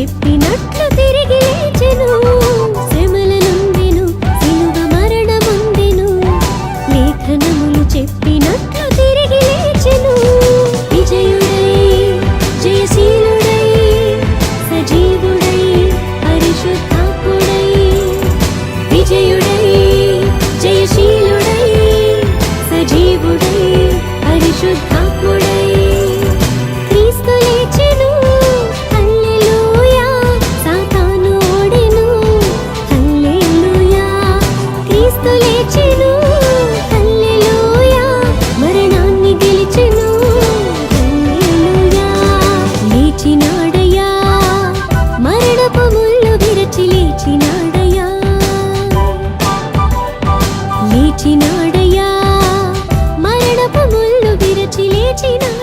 చెప్పినట్లు తిరిగి లేచెను. శ్రమల నుండెను సిలువ మరణముందెను, లేఖనములు చెప్పినట్లు తిరిగి లేచెను. విజయుడై జయశీలుడై సజీవుడై పరిశుద్ధాత్ముడై, విజయుడై జయశీలుడై సజీవుడై పరిశుద్ధాత్ముడై క్రీస్తు లేచెను. హల్లెలూయా, సాతాను ఓడెను. హల్లెలూయా, క్రీస్తు లేచెను. హల్లెలూయా, మరణాన్ని గెలిచెను. హల్లెలూయా, లేచినాడయ్యా, మరణపు ముళ్ళు విరచి లేచినాడయ్యా. లేచినాడయ్యా, మరణపు ముళ్ళు విరచి లేచినాడయ్యా.